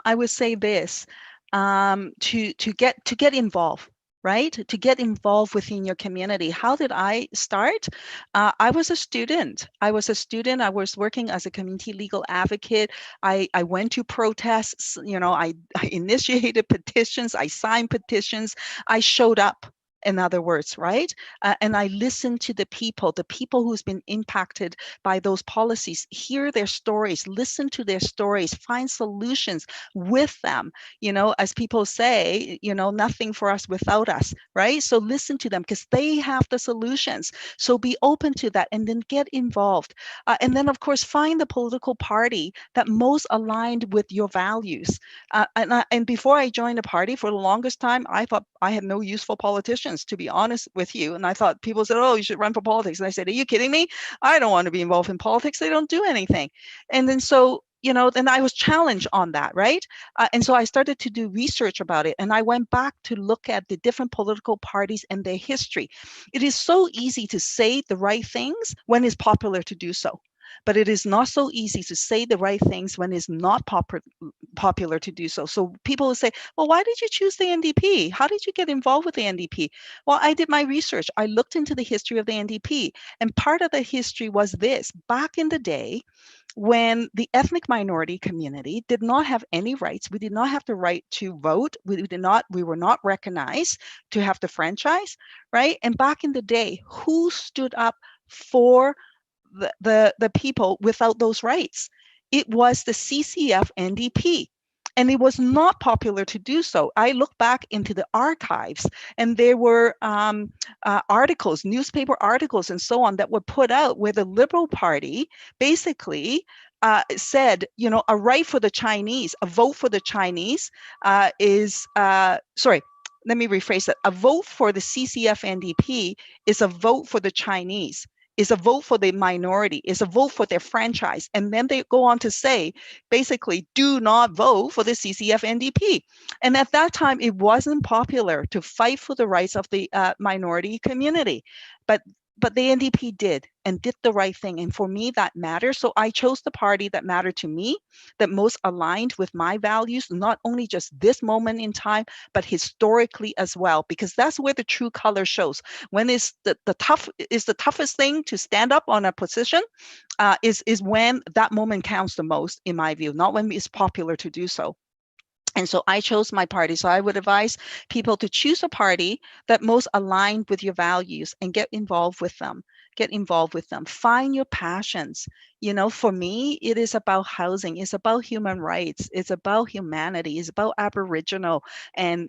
I would say this, to get involved, right? To get involved within your community. How did I start? I was a student. I was working as a community legal advocate. I went to protests. I initiated petitions. I signed petitions. I showed up. In other words, right? And I listened to the people who's been impacted by those policies, hear their stories, listen to their stories, find solutions with them. As people say, nothing for us without us, right? So listen to them because they have the solutions. So be open to that and then get involved. And then, of course, find the political party that most aligned with your values. And before I joined a party, for the longest time, I thought I had no useful politicians, to be honest with you. And I thought people said, oh, you should run for politics. And I said, are you kidding me? I don't want to be involved in politics. They don't do anything. And then then I was challenged on that, right? And so I started to do research about it. And I went back to look at the different political parties and their history. It is so easy to say the right things when it's popular to do so. But it is not so easy to say the right things when it's not popular to do so. So people will say, well, why did you choose the NDP? How did you get involved with the NDP? Well, I did my research. I looked into the history of the NDP. And part of the history was this. Back in the day, when the ethnic minority community did not have any rights, we did not have the right to vote. We were not recognized to have the franchise, right? And back in the day, who stood up for the people without those rights? It was the CCF NDP. And it was not popular to do so. I look back into the archives, and there were articles, newspaper articles, and so on that were put out where the Liberal Party basically said, a right for the Chinese, a vote for the Chinese sorry, let me rephrase that. A vote for the CCF NDP is a vote for the Chinese, is a vote for the minority, is a vote for their franchise. And then they go on to say, basically, do not vote for the CCF NDP. And at that time, it wasn't popular to fight for the rights of the minority community. But the NDP did and did the right thing. And for me, that matters. So I chose the party that mattered to me, that most aligned with my values, not only just this moment in time, but historically as well, because that's where the true color shows. When is the toughest thing to stand up on a position is when that moment counts the most, in my view, not when it's popular to do so. And so I chose my party. So I would advise people to choose a party that most aligned with your values and get involved with them. Get involved with them. Find your passions. For me, it is about housing. It's about human rights. It's about humanity. It's about Aboriginal and,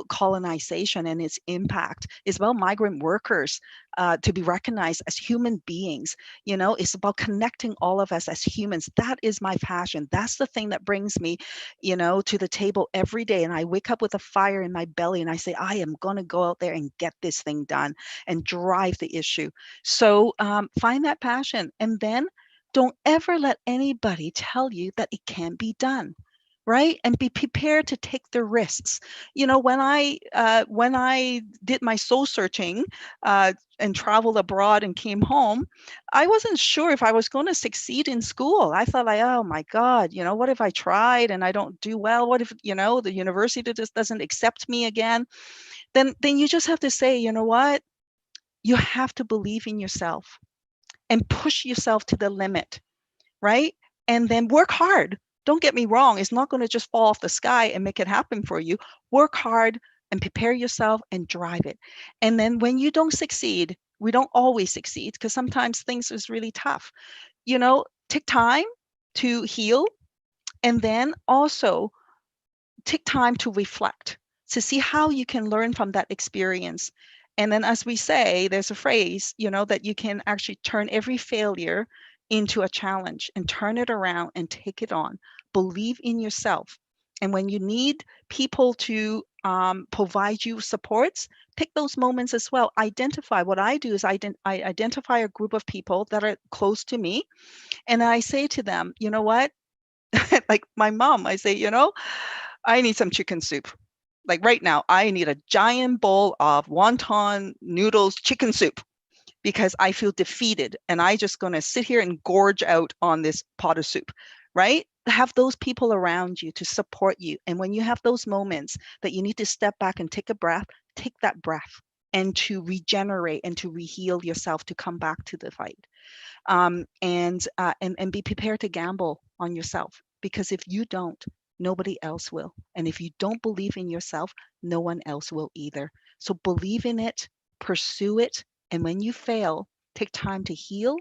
colonization and its impact. It's about migrant workers to be recognized as human beings. It's about connecting all of us as humans. That is my passion. That's the thing that brings me, to the table every day. And I wake up with a fire in my belly and I say, I am going to go out there and get this thing done and drive the issue. So find that passion, and then don't ever let anybody tell you that it can't be done. Right? And be prepared to take the risks. When I did my soul searching and traveled abroad and came home, I wasn't sure if I was going to succeed in school. I thought, like, oh my God, what if I tried and I don't do well? What if, the university just doesn't accept me again? Then you just have to say, you know what? You have to believe in yourself and push yourself to the limit, right? And then work hard. Don't get me wrong. It's not going to just fall off the sky and make it happen for you. Work hard and prepare yourself and drive it. And then when you don't succeed, we don't always succeed because sometimes things is really tough. Take time to heal, and then also take time to reflect, to see how you can learn from that experience. And then, as we say, there's a phrase, that you can actually turn every failure into a challenge and turn it around and take it on. Believe in yourself. And when you need people to provide you supports, pick those moments as well. Identify. What I do is I identify a group of people that are close to me. And I say to them, you know what? Like my mom, I say, I need some chicken soup. Like right now, I need a giant bowl of wonton noodles chicken soup because I feel defeated and I just going to sit here and gorge out on this pot of soup, right? Have those people around you to support you. And when you have those moments that you need to step back and take a breath, take that breath and to regenerate and to reheal yourself to come back to the fight. And be prepared to gamble on yourself, because if you don't, nobody else will. And if you don't believe in yourself, no one else will either. So believe in it, pursue it, and when you fail, take time to heal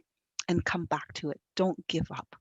and come back to it. Don't give up.